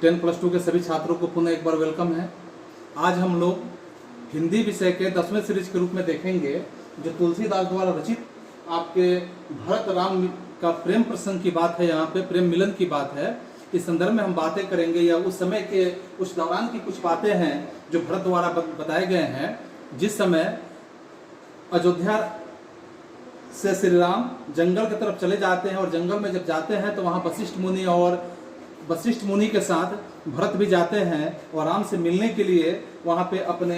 10+2 के सभी छात्रों को पुनः एक बार वेलकम है। आज हम लोग हिंदी विषय के 10वें सीरीज के रूप में देखेंगे जो तुलसीदास द्वारा रचित आपके भरत राम का प्रेम प्रसंग की बात है। यहाँ पे प्रेम मिलन की बात है। इस संदर्भ में हम बातें करेंगे या उस समय के उस दौरान की कुछ बातें हैं जो भरत द्वारा बताए गए हैं। जिस समय अयोध्या से श्री राम जंगल की तरफ चले जाते हैं और जंगल में जब जाते हैं तो वहाँ वशिष्ठ मुनि के साथ भरत भी जाते हैं और राम से मिलने के लिए वहाँ पे अपने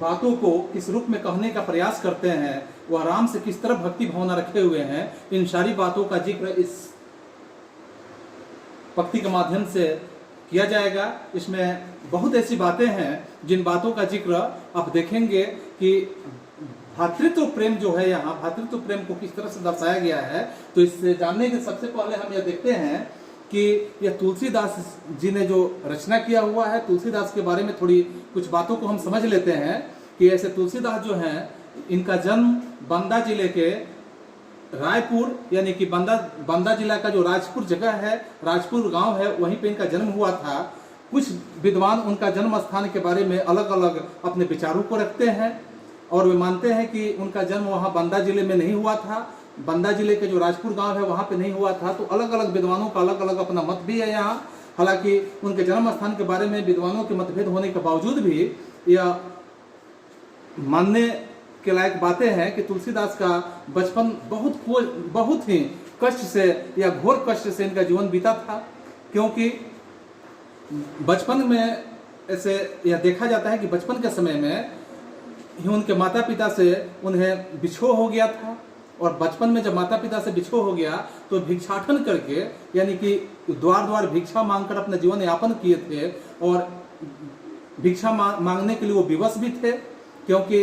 बातों को किस रूप में कहने का प्रयास करते हैं, वह राम से किस तरह भक्ति भावना रखे हुए हैं, इन सारी बातों का जिक्र इस पंक्ति के माध्यम से किया जाएगा। इसमें बहुत ऐसी बातें हैं जिन बातों का जिक्र आप देखेंगे कि भातृत्व प्रेम जो है, यहाँ भातृत्व प्रेम को किस तरह से दर्शाया गया है। तो इससे जानने के सबसे पहले हम यह देखते हैं कि यह तुलसीदास जी ने जो रचना किया हुआ है, तुलसीदास के बारे में थोड़ी कुछ बातों को हम समझ लेते हैं कि ऐसे तुलसीदास जो हैं, इनका जन्म बांदा जिले के रायपुर यानी कि बांदा जिला का जो राजपुर जगह है, राजपुर गांव है, वहीं पे इनका जन्म हुआ था। कुछ विद्वान उनका जन्म स्थान के बारे में अलग अलग अपने विचारों को रखते हैं और वे मानते हैं कि उनका जन्म वहाँ बांदा जिले में नहीं हुआ था, बांदा जिले के जो राजपुर गांव है वहाँ पे नहीं हुआ था। तो अलग अलग विद्वानों का अलग अलग अपना मत भी है यहाँ। हालांकि उनके जन्म स्थान के बारे में विद्वानों के मतभेद होने के बावजूद भी यह मानने के लायक बातें हैं कि तुलसीदास का बचपन बहुत ही कष्ट से या घोर कष्ट से इनका जीवन बीता था। क्योंकि बचपन में ऐसे यह देखा जाता है कि बचपन के समय में ही उनके माता पिता से उन्हें बिछोह हो गया था और बचपन में जब माता पिता से बिछोह हो गया तो भिक्षाटन करके यानी कि द्वार द्वार भिक्षा मांगकर अपना जीवन यापन किए थे और भिक्षा मांगने के लिए वो विवश भी थे। क्योंकि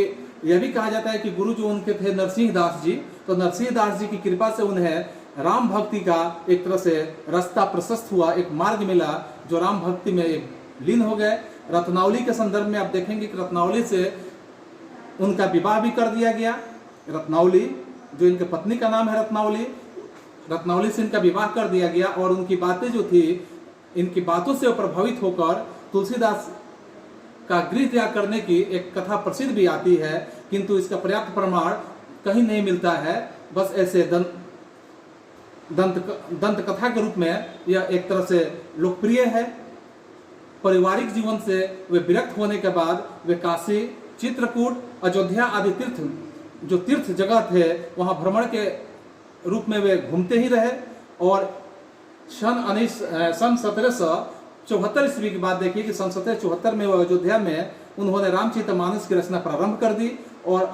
यह भी कहा जाता है कि गुरु जो उनके थे नरसिंह दास जी, तो नरसिंह दास जी की कृपा से उन्हें राम भक्ति का एक तरह से रास्ता प्रशस्त हुआ, एक मार्ग मिला जो राम भक्ति में लीन हो गए। रत्नावली के संदर्भ में आप देखेंगे कि रत्नावली से उनका विवाह भी कर दिया गया। रत्नावली जो इनके पत्नी का नाम है रत्नावली से इनका विवाह कर दिया गया और उनकी बातें जो थी, इनकी बातों से प्रभावित होकर तुलसीदास का गृह त्याग करने की एक कथा प्रसिद्ध भी आती है, किंतु इसका पर्याप्त प्रमाण कहीं नहीं मिलता है। बस ऐसे दंत कथा के रूप में यह एक तरह से लोकप्रिय है। पारिवारिक जीवन से वे विरक्त होने के बाद वे काशी, चित्रकूट, अयोध्या आदि तीर्थ जगह थे वहां भ्रमण के रूप में वे घूमते ही रहे और सन 1774 ईस्वी की बात देखिए कि सन 1774 में वो अयोध्या में उन्होंने रामचरितमानस की रचना प्रारंभ कर दी और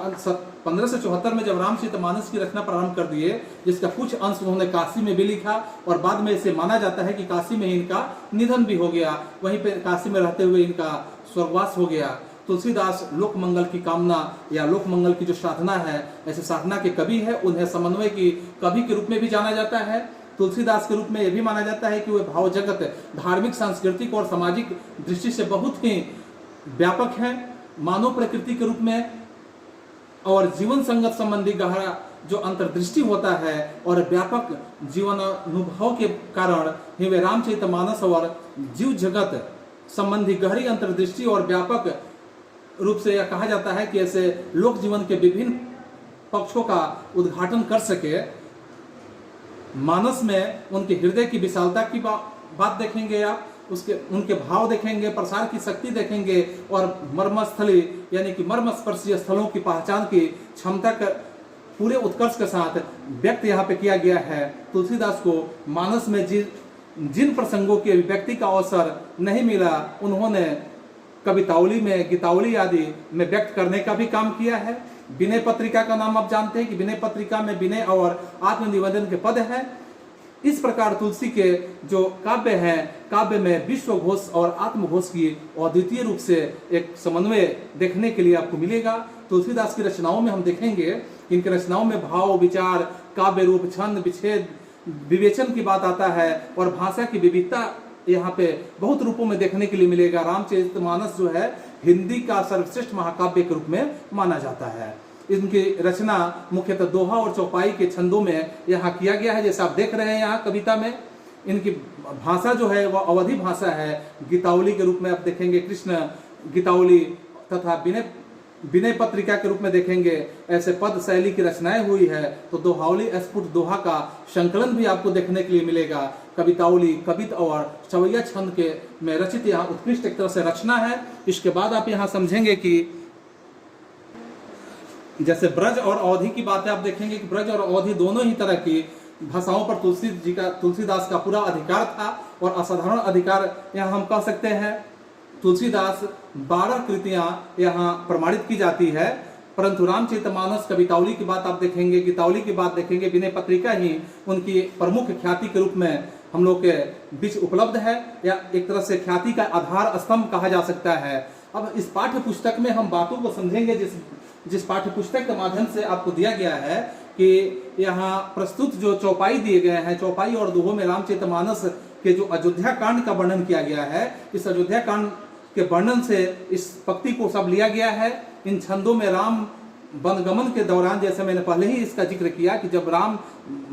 1574 में जब रामचरितमानस की रचना प्रारंभ कर दिए, जिसका कुछ अंश उन्होंने काशी में भी लिखा और बाद में इसे माना जाता है कि काशी में इनका निधन भी हो गया, वहीं पे काशी में रहते हुए इनका स्वर्गवास हो गया। तुलसीदास लोक मंगल की कामना या लोक मंगल की जो साधना है, ऐसे साधना के कवि है। उन्हें समन्वय की कवि के रूप में भी जाना जाता है। तुलसीदास के रूप में यह भी माना जाता है कि वे भाव जगत, धार्मिक, सांस्कृतिक और सामाजिक दृष्टि से बहुत ही व्यापक हैं। मानव प्रकृति के रूप में और जीवन संगत संबंधी गहरा जो अंतर्दृष्टि होता है और व्यापक जीवन अनुभव के कारण ही वे रामचरितमानस और जीव जगत संबंधी गहरी अंतर्दृष्टि और व्यापक रूप से यह कहा जाता है कि ऐसे लोक जीवन के विभिन्न पक्षों का उद्घाटन कर सके। मानस में उनके हृदय की विशालता की बात देखेंगे आप, उनके भाव देखेंगे, प्रसार की शक्ति देखेंगे और मर्मस्थली यानी कि मर्मस्पर्शी स्थलों की पहचान की क्षमता का पूरे उत्कर्ष के साथ व्यक्त यहाँ पे किया गया है। तुलसीदास को मानस में जिन प्रसंगों के अभिव्यक्ति का अवसर नहीं मिला, उन्होंने कवितावली में, गीतावली आदि में व्यक्त करने का भी काम किया है। विनय पत्रिका का नाम आप जानते हैं कि विनय पत्रिका में विनय और आत्मनिवेदन के पद है। इस प्रकार तुलसी के जो काव्य हैं, काव्य में विश्व घोष और आत्मघोष की अद्वितीय रूप से एक समन्वय देखने के लिए आपको मिलेगा। तुलसीदास की रचनाओं में हम देखेंगे, इनकी रचनाओं में भाव, विचार, काव्य रूप, छंद, विच्छेद, विवेचन की बात आता है और भाषा की विविधता यहाँ पे बहुत रूपों में देखने के लिए मिलेगा। रामचरितमानस जो है हिंदी का सर्वश्रेष्ठ महाकाव्य के रूप में माना जाता है। इनकी रचना मुख्यतः दोहा और चौपाई के छंदों में यहाँ किया गया है, जैसे आप देख रहे हैं यहाँ कविता में। इनकी भाषा जो है वह अवधी भाषा है। गीतावली के रूप में आप देखेंगे कृष्ण गीतावली, तथा विनय विनय पत्रिका के रूप में देखेंगे ऐसे पद शैली की रचनाएं हुई है। तो दोहावली स्फुट दोहा का संकलन भी आपको देखने के लिए मिलेगा। कवितावली, कवित और चवैया छंद के में रचित यहाँ उत्कृष्ट एक तरह से रचना है। इसके बाद आप यहाँ समझेंगे कि जैसे ब्रज और अवधी की बातें आप देखेंगे कि ब्रज और अवधी दोनों ही तरह की भाषाओं पर तुलसीदास का पूरा अधिकार था और असाधारण अधिकार यहाँ हम कह सकते हैं। तुलसीदास 12 कृतियां यहाँ प्रमाणित की जाती है, परंतु रामचरितमानस कवितावली की बात आप देखेंगे, गीतावली की बात देखेंगे, विनय पत्रिका ही उनकी प्रमुख ख्याति के रूप में हम लोग के बीच उपलब्ध है, या एक तरह से ख्याति का आधार स्तंभ कहा जा सकता है। अब इस पाठ्य पुस्तक में हम बातों को समझेंगे जिस पाठ्य पुस्तक के माध्यम से आपको दिया गया है कि यहाँ प्रस्तुत जो चौपाई दिए गए हैं, चौपाई और दोहों में रामचरितमानस के जो अयोध्या कांड का वर्णन किया गया है, इस अयोध्या कांड के वर्णन से इस पंक्ति को सब लिया गया है। इन छंदों में राम वनगमन के दौरान, जैसे मैंने पहले ही इसका जिक्र किया कि जब राम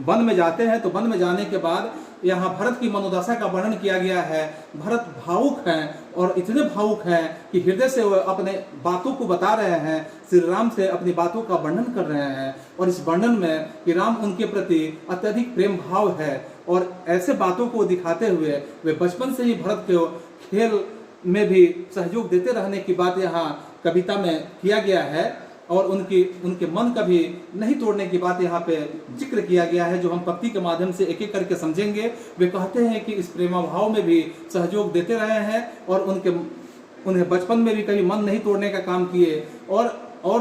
वन में जाते हैं तो वन में जाने के बाद यहाँ भरत की मनोदशा का वर्णन किया गया है। भरत भावुक हैं और इतने भावुक हैं कि हृदय से वो अपने बातों को बता रहे हैं, श्री राम से अपनी बातों का वर्णन कर रहे हैं। और इस वर्णन में कि राम उनके प्रति अत्यधिक प्रेम भाव है, और ऐसे बातों को दिखाते हुए वे बचपन से ही भरत को खेल में भी सहयोग देते रहने की बात यहाँ कविता में किया गया है, और उनके मन का भी नहीं तोड़ने की बात यहाँ पे जिक्र किया गया है, जो हम पंक्ति के माध्यम से एक एक करके समझेंगे। वे कहते हैं कि इस प्रेमाभाव में भी सहयोग देते रहे हैं और उन्हें बचपन में भी कभी मन नहीं तोड़ने का काम किए, और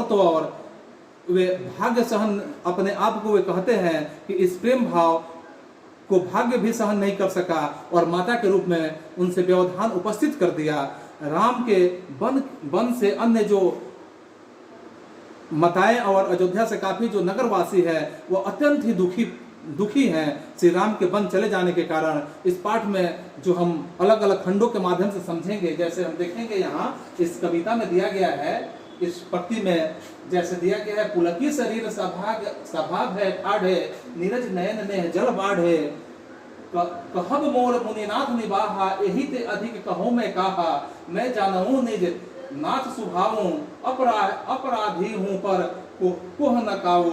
तो और वे भाग्य सहन अपने आप को वे कहते हैं कि इस प्रेम भाव को भाग्य भी सहन नहीं कर सका और माता के रूप में उनसे व्यवधान उपस्थित कर दिया। राम के वन से अन्य जो मताएं और अयोध्या से काफी जो नगरवासी है वो अत्यंत ही दुखी हैं श्री राम के वन चले जाने के कारण। इस पाठ में जो हम अलग अलग खंडों के माध्यम से समझेंगे, जैसे हम देखेंगे यहाँ इस कविता में दिया गया है, इस पंक्ति में जैसे दिया गया है, पुलकी शरीर सभाग है ठाढ़े, नीरज नयन ने जल बाढ़े, कहब मोर मुनिनाथ निबाहा, यही ते अधिक कहो मैं कहा, मैं जानूं निज नाथ सुभाऊं, अपराधी हूं पर कोह न काऊ,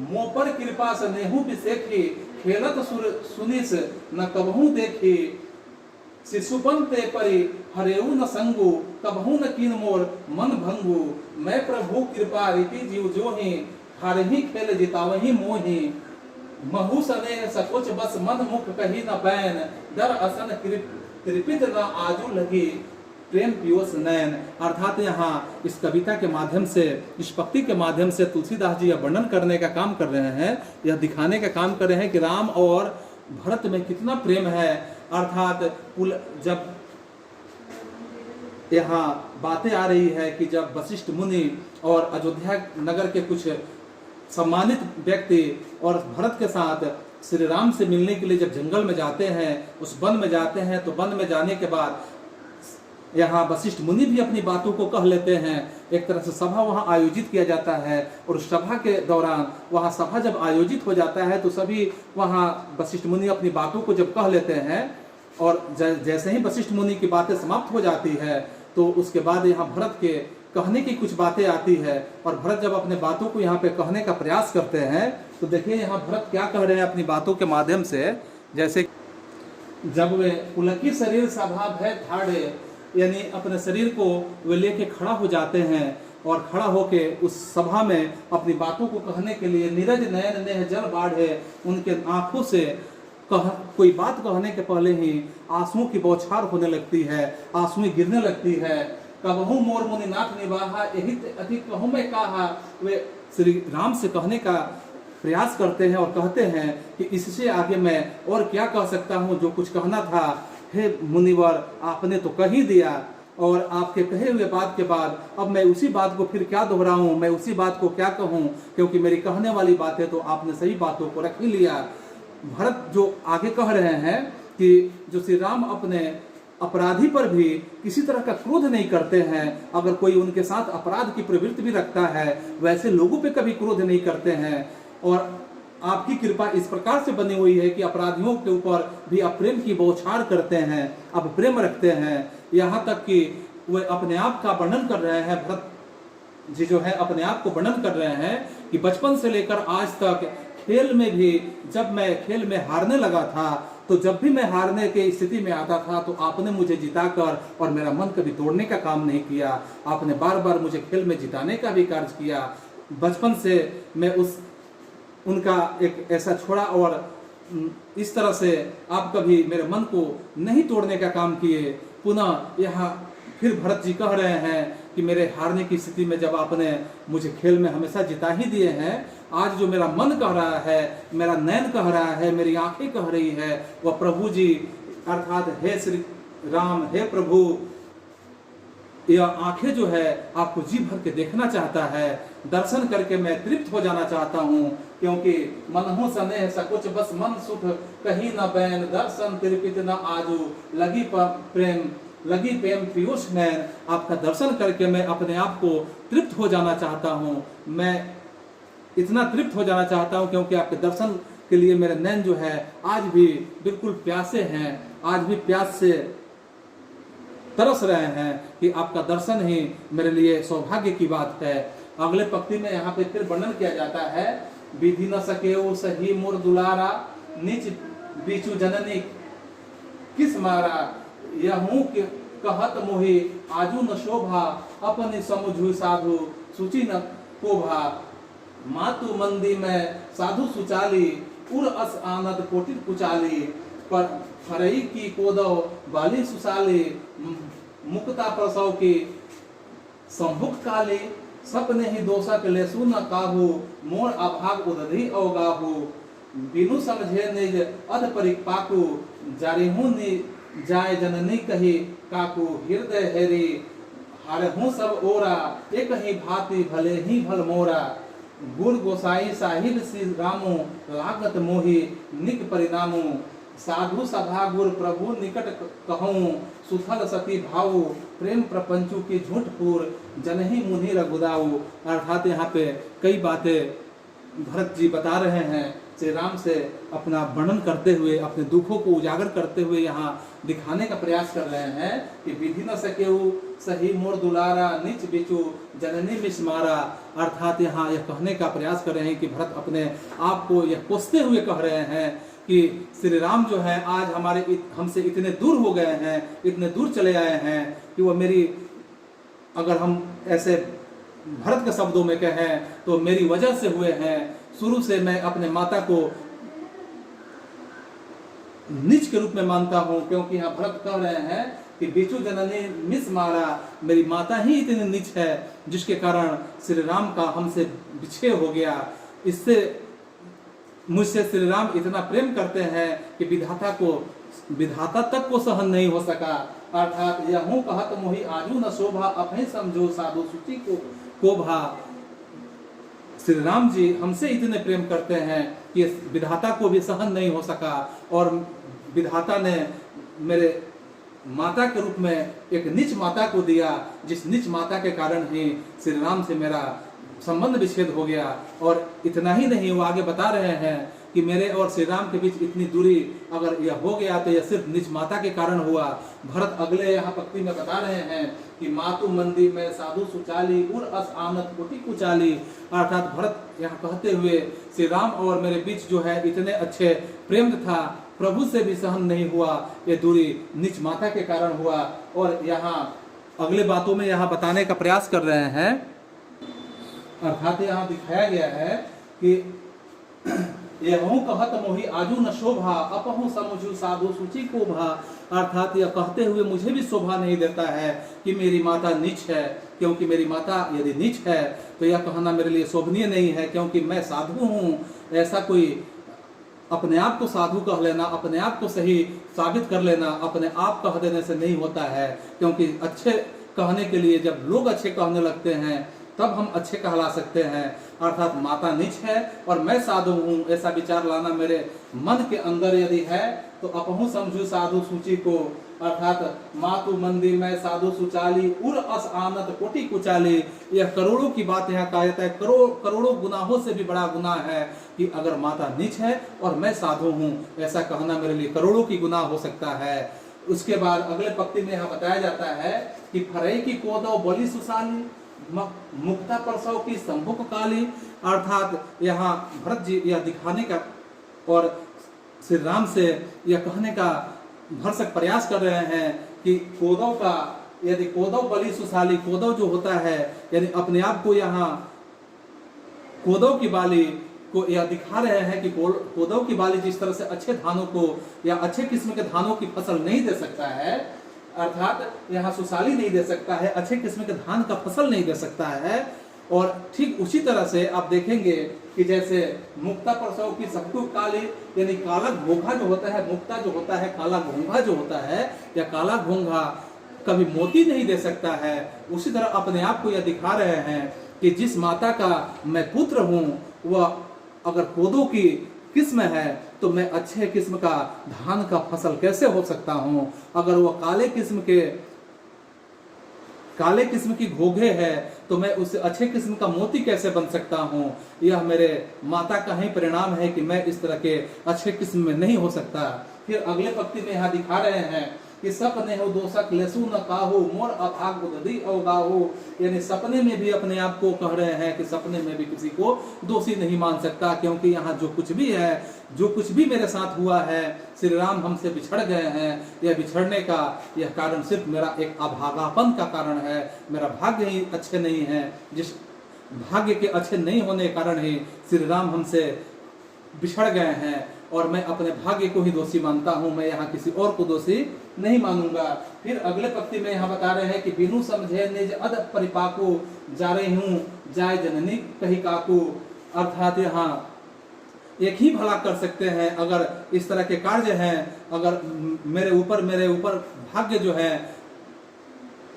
मो पर कृपा से नेहु बिसेखी, खेलत सुनिस न कबहू देखी, शिशुपन ते परि हरेऊ न संगु, कबहू न कीन मोर मन भंगु, मैं प्रभु कृपा रीति जीव जोहि, हारही खेल जितावही मोहि, महु सने सकोच बस मन मुख कही न बैन, दर असन कृपित न आजू लगी, प्रेम पियोस नयन। अर्थात यहाँ इस कविता के माध्यम से, इस पंक्ति के माध्यम से तुलसीदास जी यह वर्णन करने का काम कर रहे हैं, यह दिखाने का काम कर रहे हैं कि राम और भरत में कितना प्रेम है। अर्थात जब यहाँ बातें आ रही है कि जब वशिष्ठ मुनि और अयोध्या नगर के कुछ सम्मानित व्यक्ति और भरत के साथ श्री राम से मिलने के लिए जब जंगल में जाते हैं, उस वन में जाते हैं, तो वन में जाने के बाद यहाँ वशिष्ठ मुनि भी अपनी बातों को कह लेते हैं। एक तरह से सभा वहाँ आयोजित किया जाता है, और सभा के दौरान वहाँ सभा जब आयोजित हो जाता है तो सभी वहाँ वशिष्ठ मुनि अपनी बातों को जब कह लेते हैं, और जैसे ही वशिष्ठ मुनि की बातें समाप्त हो जाती है तो उसके बाद यहाँ भरत के कहने की कुछ बातें आती है, और भरत जब अपने बातों को यहाँ पे कहने का प्रयास करते हैं तो देखिए यहाँ भरत क्या कह रहे हैं अपनी बातों के माध्यम से। जैसे जब वे पुलकी शरीर सभा भय ठाड़े, यानी अपने शरीर को वे लेके खड़ा हो जाते हैं, और खड़ा होके उस सभा में अपनी बातों को कहने के लिए नीरज नयन नेह जल बाढ़े, उनके आंखों से कोई बात कहने के पहले ही आंसुओं की बौछार होने लगती है, आंसुएं गिरने लगती है। कबहू मोर मुनिनाथ निबाहा, यही अधिक कहूं मैं कहा, वे श्री राम से कहने का प्रयास करते हैं और कहते हैं कि इससे आगे मैं और क्या कह सकता हूँ, जो कुछ कहना था हे मुनिवर आपने तो कह ही दिया, और आपके कहे हुए बात के बाद अब मैं उसी बात को फिर क्या दोहराऊं, मैं उसी बात को क्या कहूं, क्योंकि मेरी कहने वाली बातें तो आपने सही बातों को रख ही लिया। भरत जो आगे कह रहे हैं कि जो श्री राम अपने अपराधी पर भी किसी तरह का क्रोध नहीं करते हैं, अगर कोई उनके साथ अपराध की प्रवृत्ति भी रखता है वैसे लोगों पे कभी क्रोध नहीं करते हैं, और आपकी कृपा इस प्रकार से बनी हुई है कि अपराधियों के ऊपर भी आप प्रेम की बौछार करते हैं, आप प्रेम रखते हैं। यहाँ तक कि वे अपने आप का वर्णन कर रहे हैं, भरत जी जो है अपने आप को वर्णन कर रहे हैं कि बचपन से लेकर आज तक खेल में भी, जब मैं खेल में हारने लगा था तो जब भी मैं हारने की स्थिति में आता था तो आपने मुझे जिताकर, और मेरा मन कभी तोड़ने का काम नहीं किया, आपने बार बार मुझे खेल में जिताने का भी कार्य किया। बचपन से मैं उनका एक ऐसा छोड़ा, और इस तरह से आप कभी मेरे मन को नहीं तोड़ने का काम किए। पुनः यहाँ फिर भरत जी कह रहे हैं कि मेरे हारने की स्थिति में जब आपने मुझे खेल में हमेशा जिता ही दिए हैं, आज जो मेरा मन कह रहा है, मेरा नयन कह रहा है, मेरी आंखें कह रही है, वह प्रभु जी अर्थात हे श्री राम, हे प्रभु, यह आंखें जो है आपको जी भर के देखना चाहता है, दर्शन करके मैं तृप्त हो जाना चाहता हूँ। क्योंकि मनहु सनेह सकुच बस मन सुख कहीं न बैन, दर्शन तृपित न आजू लगी प्रेम पीयूष नैन। आपका दर्शन करके मैं अपने आप को तृप्त हो जाना चाहता हूँ, मैं इतना तृप्त हो जाना चाहता हूँ क्योंकि आपके दर्शन के लिए मेरे नैन जो है आज भी बिल्कुल प्यासे हैं, आज भी प्यास से तरस रहे हैं कि आपका दर्शन ही मेरे लिए सौभाग्य की बात है। अगले पंक्ति में यहाँ पे फिर वर्णन किया जाता है, विधि न सके सही मोर दुलारा, नीच बीचू जननी किस मारा, यहूं कहत मोहि आजू न शोभा, अपने समुझु साधु सूची न कोभा, मातु मंदी में साधु सुचाली, उर अस आनंद कोटिर कुचाली, पर फरई की कोदव बाली सुसाली, मुक्ता प्रसव की संभुक काली, सपने ही दोषक लेसु न काहू, मोर अभाग उदधि अवगाहू, बिनु समझे निज अध परिपाकू, जारिहू नि जाय जननी कही काकू, हृदय हेरी हारहू सब ओरा, एक ही भांति भले ही भल मोरा, गुर गोसाई साहिब श्री रामो, लागत मोहि निक परिणामो, साधु सभा गुर प्रभु निकट कहूँ, सुथल सती भाऊ, प्रेम प्रपंचु की झूठ पूर, जनही मुनि रघुदाऊ। अर्थात यहाँ पे कई बातें भरत जी बता रहे हैं, श्री राम से अपना वर्णन करते हुए, अपने दुखों को उजागर करते हुए यहाँ दिखाने का प्रयास कर रहे हैं कि विधि न सकेऊ सही मोर दुलारा, नीच बिचू जननी मिस मारा। अर्थात यहाँ यह कहने का प्रयास कर रहे हैं कि भरत अपने आप को यह कोसते हुए कह रहे हैं कि श्री राम जो है आज हमसे इतने दूर हो गए हैं, इतने दूर चले आए हैं कि वो मेरी, अगर हम ऐसे भरत के शब्दों में कहें तो मेरी वजह से हुए हैं। शुरू से मैं अपने माता को नीच के रूप में मानता हूं, क्योंकि यहाँ भरत कह रहे हैं कि बिचू जननी मिस मारा, मेरी माता ही इतनी नीच है जिसके कारण श्री राम का हमसे विच्छेद हो गया। इससे मुझसे श्री राम इतना प्रेम करते हैं कि विधाता तक को सहन नहीं हो सका। अर्थात यहूं कहत मोहि आजू न शोभा, अपने समझो साधु सूची को भा। श्री राम जी हमसे इतने प्रेम करते हैं कि विधाता को भी सहन नहीं हो सका, और विधाता ने मेरे माता के रूप में एक नीच माता को दिया, जिस नीच माता के कारण ही श्री राम से मेरा संबंध विच्छेद हो गया। और इतना ही नहीं, वो आगे बता रहे हैं कि मेरे और श्री राम के बीच इतनी दूरी अगर यह हो गया तो यह सिर्फ निज माता के कारण हुआ। भरत अगले यहाँ पंक्ति में बता रहे हैं कि मातु मंदी में साधु सुचाली, उर अस आनत कोटि कुचाली। अर्थात भरत यहाँ कहते हुए श्री राम और मेरे बीच जो है इतने अच्छे प्रेम था, प्रभु से भी सहन नहीं हुआ, ये दूरी निज माता के कारण हुआ। और यहाँ अगले बातों में यहाँ बताने का प्रयास कर रहे हैं। अर्थात यहाँ दिखाया गया है कि यहूं कहत मोहि आजू न शोभा, अपहु समुझु साधु सूची को भा। अर्थात यह कहते हुए मुझे भी शोभा नहीं देता है कि मेरी माता नीच है, क्योंकि मेरी माता यदि नीच है तो यह कहना मेरे लिए शोभनीय नहीं है, क्योंकि मैं साधु हूँ। ऐसा कोई अपने आप को साधु कह लेना, अपने आप को सही साबित कर लेना, अपने आप कह देने से नहीं होता है। क्योंकि अच्छे कहने के लिए जब लोग अच्छे कहने लगते हैं तब हम अच्छे कहला सकते हैं। अर्थात माता नीच है और मैं साधु हूँ, ऐसा विचार लाना मेरे मन के अंदर यदि है तो अपहु समझू साधु सूची को। अर्थात मातु मंदी मैं साधु सुचाली उर अस आनत कोटि कुचाली। यह करोड़ों की बात यहाँ कहा जाता है, करोड़ों गुनाहों से भी बड़ा गुनाह है कि अगर माता नीच है और मैं साधु हूँ, ऐसा कहना मेरे लिए करोड़ों की गुनाह हो सकता है। उसके बाद अगले पंक्ति में यहाँ बताया जाता है कि फरई की कोदो बलि सुशाली मुक्ता प्रसव की संभुक काली। अर्थात यहाँ भरत जी यह दिखाने का और श्री राम से यह कहने का भरसक प्रयास कर रहे हैं कि कोदव का, यदि कोदव बलि सुशाली, कोदव जो होता है यानी अपने आप को यहाँ कोदव की बाली को यह दिखा रहे हैं कि कोदव की बाली जिस तरह से अच्छे धानों को या अच्छे किस्म के धानों की फसल नहीं दे सकता है, अर्थात यहाँ सुशाली नहीं दे सकता है, अच्छे किस्म के धान का फसल नहीं दे सकता है। और ठीक उसी तरह से आप देखेंगे कि जैसे मुक्ता प्रसव की सबको काली, यानी काला घोंघा जो होता है, मुक्ता जो होता है, काला घोंघा जो होता है, या काला घोंघा कभी मोती नहीं दे सकता है। उसी तरह अपने आप को यह दिखा रहे हैं कि जिस माता का मैं पुत्र हूँ वह अगर कोदो की किस्म है तो मैं अच्छे किस्म का धान का फसल कैसे हो सकता हूँ। अगर वह काले किस्म की घोघे है तो मैं उससे अच्छे किस्म का मोती कैसे बन सकता हूँ। यह मेरे माता का ही परिणाम है कि मैं इस तरह के अच्छे किस्म में नहीं हो सकता। फिर अगले पंक्ति में यहाँ दिखा रहे हैं कि सपने हो दोषक लेसु न काहू मोर अथाग बुद्धि अवगाहू। यानी सपने में भी अपने आप को कह रहे हैं कि सपने में भी किसी को दोषी नहीं मान सकता, क्योंकि यहाँ जो कुछ भी है, जो कुछ भी मेरे साथ हुआ है, श्री राम हमसे बिछड़ गए हैं, यह बिछड़ने का यह कारण सिर्फ मेरा एक अभागापन का कारण है। मेरा भाग्य ही अच्छे नहीं है, जिस भाग्य के अच्छे नहीं होने के कारण ही श्री राम हमसे बिछड़ गए हैं और मैं अपने भाग्य को ही दोषी मानता हूं, मैं यहाँ किसी और को दोषी नहीं मानूंगा। फिर अगले पंक्ति में यहाँ बता रहे हैं कि बिनु समझे निज अध परिपाकु जा रही हूँ जाय जननी कही काकू। अर्थात यहाँ एक ही भला कर सकते हैं अगर इस तरह के कार्य हैं, अगर मेरे ऊपर भाग्य जो है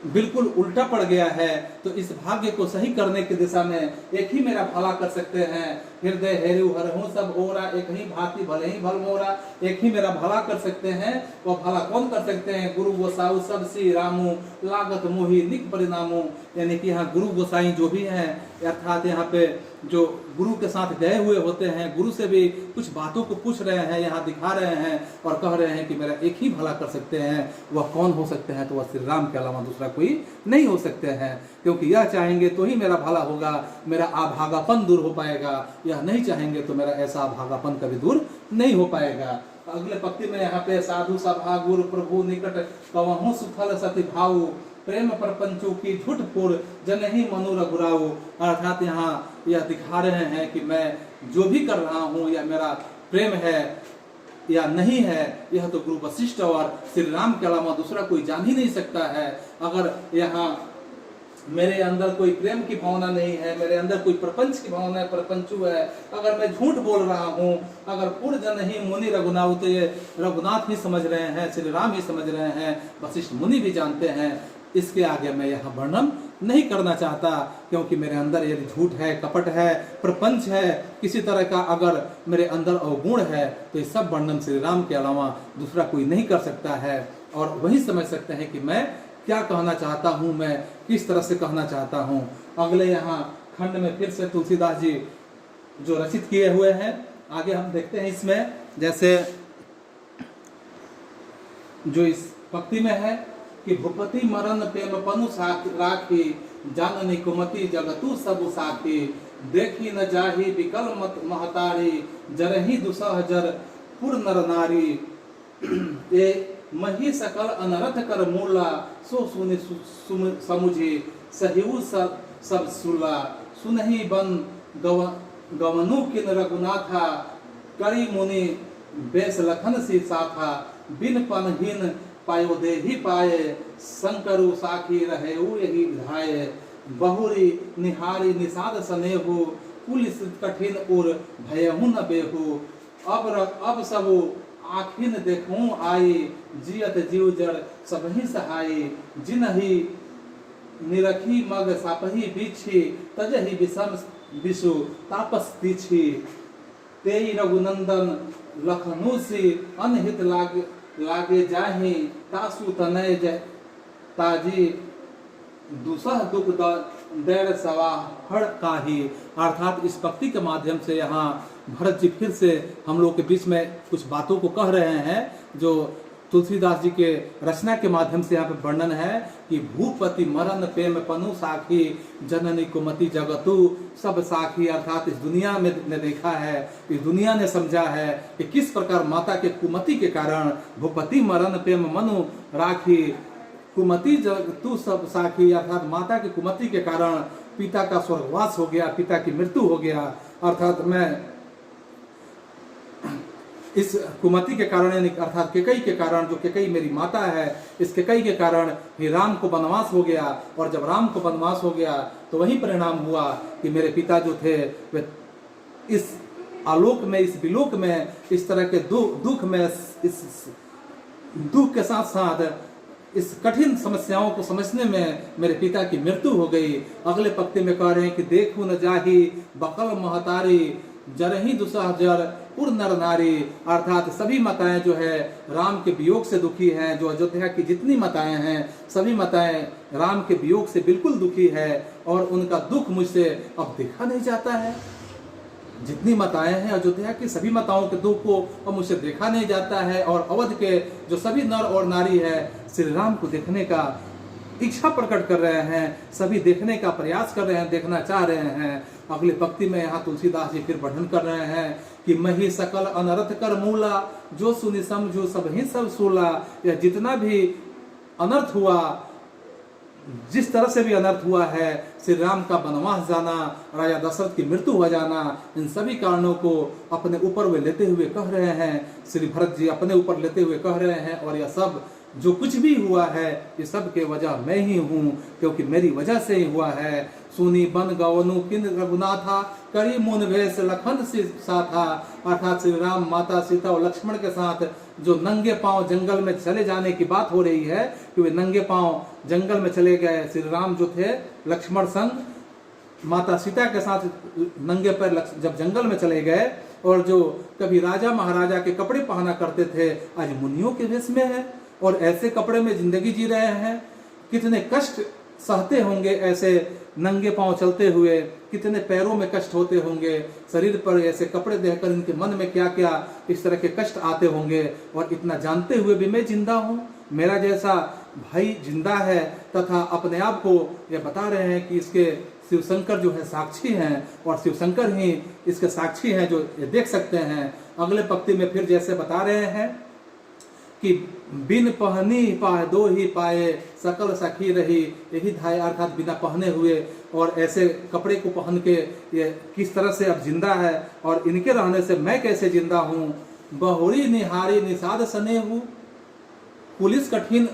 बिल्कुल उल्टा पड़ गया है तो इस भाग्य को सही करने की दिशा में एक ही मेरा भला कर सकते हैं। हृदय हेरु हरहु सब ओरा एक ही भांति भले ही भल मोरा। एक ही मेरा भला कर सकते हैं, वो भला कौन कर सकते हैं? गुरु गोसाऊ सब सी रामू लागत मोही निक परिणामो। यानी कि यहाँ गुरु गोसाई जो भी हैं, अर्थात यहाँ पे जो गुरु के साथ गए हुए होते हैं, गुरु से भी कुछ बातों को पूछ रहे हैं, यहाँ दिखा रहे हैं और कह रहे हैं कि मेरा एक ही भला कर सकते हैं। वह कौन हो सकते हैं? तो वह श्री राम के अलावा दूसरा कोई नहीं हो सकते हैं, क्योंकि यह चाहेंगे तो ही मेरा भला होगा, मेरा अभागापन दूर हो पाएगा। यह नहीं चाहेंगे तो मेरा ऐसा अभागापन कभी दूर नहीं हो पाएगा। अगले पंक्ति में यहाँ पे साधु सभा गुरु प्रभु निकट कवहु सुफल सति भाऊ प्रेम प्रपंचों की झूठ पुर जन ही मनु रघुराऊ। अर्थात यहाँ यह दिखा रहे हैं कि मैं जो भी कर रहा हूँ या मेरा प्रेम है या नहीं है, यह तो गुरु वशिष्ठ और श्री राम के अलावा दूसरा कोई जान ही नहीं सकता है। अगर यहाँ मेरे अंदर कोई प्रेम की भावना नहीं है, मेरे अंदर कोई प्रपंच की भावना है, प्रपंचु है, अगर मैं झूठ बोल रहा हूँ, अगर पूर्ण जन ही मुनि रघुनाथ, तो ये रघुनाथ ही समझ रहे हैं, श्री राम ही समझ रहे हैं, वशिष्ठ मुनि भी जानते हैं। इसके आगे मैं यहाँ वर्णन नहीं करना चाहता, क्योंकि मेरे अंदर यदि झूठ है, कपट है, प्रपंच है, किसी तरह का अगर मेरे अंदर अवगुण है, तो ये सब वर्णन श्री राम के अलावा दूसरा कोई नहीं कर सकता है। और वही समझ सकते हैं कि मैं क्या कहना चाहता हूँ, मैं किस तरह से कहना चाहता हूँ। अगले यहाँ खंड में फिर से तुलसीदास जी जो रचित किए हुए हैं, आगे हम देखते हैं इसमें, जैसे जो इस पंक्ति में है कि भूपति मरण प्रेम पनु राखी जाननी कुमति जगतु सब साखी देखी न जाही विकल मत महतारी जरही दुसह जर पुर नर नारी ये मही सकल अनरथ कर मूला सो सुनि समुझे सहिउ सब सुला सुनहि बन गवनु किन रघुनाथा करी मुनि बेस लखन सी साथा बिन पनहीन पायो दे ही पाए शंकरु साखी रहे यही विधाये बहुरी निहारी निषाद स्नेहु पुलिस कठिन उर भयहु न बेहु अब सब आखिन देखूं आई जियत जीव जड़ सबही सहाई जिनहि निरखी मग सापही बिछी तजहि विषम विषु तापस तीछी तेई रघुनंदन लखनऊ से अनहित लागे जाहि तासु तनय जय ताजी दूसह दुख दैर सवा हड़ काही। अर्थात इस भक्ति के माध्यम से यहाँ भरत जी फिर से हम लोग के बीच में कुछ बातों को कह रहे हैं जो तुलसीदास जी के रचना के माध्यम से यहाँ पे वर्णन है कि भूपति मरण प्रेम पनु साखी जननी कुमति जगतु सब साखी। अर्थात इस दुनिया में ने देखा है, इस दुनिया ने समझा है कि किस प्रकार माता के कुमति के कारण भूपति मरण प्रेम मनु राखी कुमति जगतु सब साखी। अर्थात माता की कुमति के कारण पिता का स्वर्गवास हो गया, पिता की मृत्यु हो गया। अर्थात मैं इस कुमति के कारण अर्थात केकई के कारण, जो केकई मेरी माता है, इस केकई के कारण ही राम को वनवास हो गया। और जब राम को वनवास हो गया तो वही परिणाम हुआ कि मेरे पिता जो थे वे इस आलोक में, इस विलोक में, इस तरह के दुख में, इस दुख के साथ साथ इस कठिन समस्याओं को समझने में मेरे पिता की मृत्यु हो गई। अगले पंक्ति में कह रहे हैं कि देखू न जाही बकल महतारी जरही दुसह जर पुर नर नारी। अर्थात सभी माताएं जो है राम के वियोग से दुखी हैं। जो अयोध्या की जितनी माताएं हैं सभी माताएं राम के वियोग से बिल्कुल दुखी है और उनका दुख मुझसे अब देखा नहीं जाता है। जितनी माताएं हैं अयोध्या की सभी माताओं के दुख को अब मुझसे देखा नहीं जाता है। और अवध के जो सभी नर और नारी है श्री राम को देखने का इच्छा प्रकट कर रहे हैं, सभी देखने का प्रयास कर रहे हैं, देखना चाह रहे हैं। अगले पंक्ति में यहाँ तुलसीदास जी फिर वर्णन कर रहे हैं कि मही सकल अनर्थ कर मूला जो सुनि समझो सब ही सब सूला। यह जितना भी अनर्थ हुआ, जिस तरह से भी अनर्थ हुआ है, श्री राम का वनवास जाना, राजा दशरथ की मृत्यु हो जाना, इन सभी कारणों को अपने ऊपर वे लेते हुए कह रहे हैं। श्री भरत जी अपने ऊपर लेते हुए कह रहे हैं और यह सब जो कुछ भी हुआ है ये सब के वजह मैं ही हूँ, क्योंकि मेरी वजह से ही हुआ है। सुनी बन गवनु किन रघुनाथा करी मुन वेश लखन से साथा। अर्थात श्री राम माता सीता और लक्ष्मण के साथ जो नंगे पांव जंगल में चले जाने की बात हो रही है कि वे नंगे पांव जंगल में चले गए। श्री राम जो थे लक्ष्मण संग माता सीता के साथ नंगे पैर जब जंगल में चले गए और जो कभी राजा महाराजा के कपड़े पहना करते थे आज मुनियों के वेश में है और ऐसे कपड़े में जिंदगी जी रहे हैं। कितने कष्ट सहते होंगे ऐसे नंगे पांव चलते हुए, कितने पैरों में कष्ट होते होंगे, शरीर पर ऐसे कपड़े देखकर इनके मन में क्या क्या इस तरह के कष्ट आते होंगे। और इतना जानते हुए भी मैं जिंदा हूँ, मेरा जैसा भाई जिंदा है, तथा अपने आप को ये बता रहे हैं कि इसके शिव शंकर जो है साक्षी हैं और शिव शंकर ही इसके साक्षी हैं जो ये देख सकते हैं। अगले पंक्ति में फिर जैसे बता रहे हैं कि बिन पहनी पाह दो ही पाए सकल सखी रही यही धाय। अर्थात बिना पहने हुए और ऐसे कपड़े को पहन के ये किस तरह से अब जिंदा है और इनके रहने से मैं कैसे जिंदा हूँ। बहुरी निहारी निषाद सने हूँ पुलिस कठिन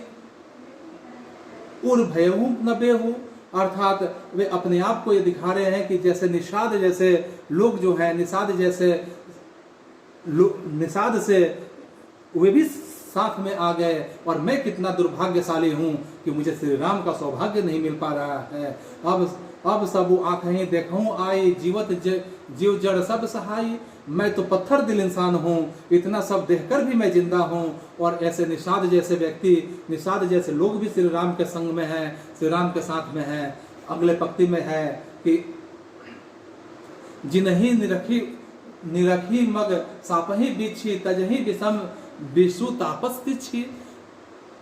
उर भयहू न बेहू। अर्थात वे अपने आप को ये दिखा रहे हैं कि जैसे निषाद जैसे लोग जो हैं, निषाद से वे भी साथ में आ गए और मैं कितना दुर्भाग्यशाली हूँ कि मुझे श्री राम का सौभाग्य नहीं मिल पा रहा है। अब सब आँखें देखूं आई जीवत जीव जड़ सब सहाई। मैं तो पत्थर दिल इंसान हूँ, इतना सब देखकर भी मैं जिंदा हूँ। और ऐसे निषाद जैसे व्यक्ति, निषाद जैसे लोग भी श्री राम के संग में हैं, श्री राम के साथ में हैं। अगले पंक्ति में है कि जिनही निरखी मग सापही बिछी तजही विषम विषु तापस तिछी।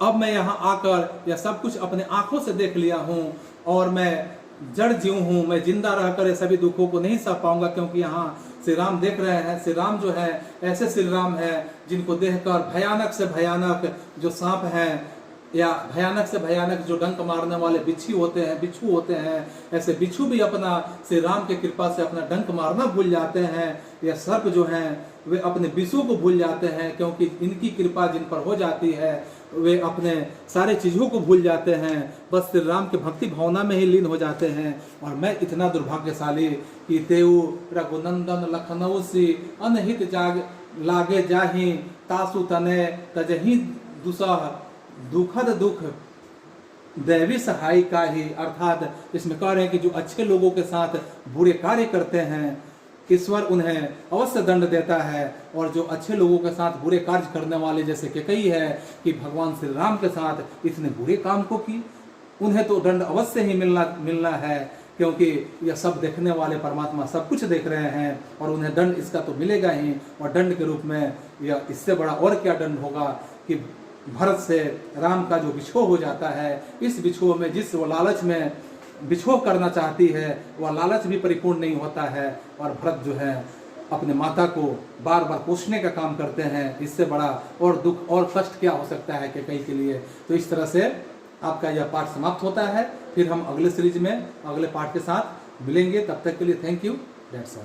अब मैं यहाँ आकर यह सब कुछ अपने आंखों से देख लिया हूँ और मैं जड़ जीव हूँ, मैं जिंदा रहकर ये सभी दुखों को नहीं सह पाऊंगा, क्योंकि यहाँ श्री राम देख रहे हैं। श्री राम जो है ऐसे श्री राम है जिनको देखकर भयानक से भयानक जो सांप हैं या भयानक से भयानक जो डंक मारने वाले बिच्छू होते हैं, ऐसे बिच्छू भी अपना श्री राम की कृपा से अपना डंक मारना भूल जाते हैं। या सर्प जो हैं वे अपने विषों को भूल जाते हैं, क्योंकि इनकी कृपा जिन पर हो जाती है वे अपने सारे चीज़ों को भूल जाते हैं, बस श्री राम के भक्ति भावना में ही लीन हो जाते हैं। और मैं इतना दुर्भाग्यशाली कि तेऊ रघुनंदन लखनऊ सी अनहित जाग लागे जाही तासु तने तजही दुसह दुखद दुख दैवी सहाय का ही, अर्थात इसमें कह रहे हैं कि जो अच्छे लोगों के साथ बुरे कार्य करते हैं ईश्वर उन्हें अवश्य दंड देता है, और जो अच्छे लोगों के साथ बुरे कार्य करने वाले, जैसे कि कही है कि भगवान श्री राम के साथ इसने बुरे काम को की, उन्हें तो दंड अवश्य ही मिलना है, क्योंकि यह सब देखने वाले परमात्मा सब कुछ देख रहे हैं और उन्हें दंड इसका तो मिलेगा ही। और दंड के रूप में यह इससे बड़ा और क्या दंड होगा कि भरत से राम का जो बिछोह हो जाता है, इस बिछोह में जिस वो लालच में बिछोह करना चाहती है वह लालच भी परिपूर्ण नहीं होता है, और भरत जो है अपने माता को बार बार पोषने का काम करते हैं। इससे बड़ा और दुख और कष्ट क्या हो सकता है कैकेयी के लिए। तो इस तरह से आपका यह पाठ समाप्त होता है। फिर हम अगले सीरीज में अगले पाठ के साथ मिलेंगे। तब तक के लिए थैंक यू, दैट्स ऑल।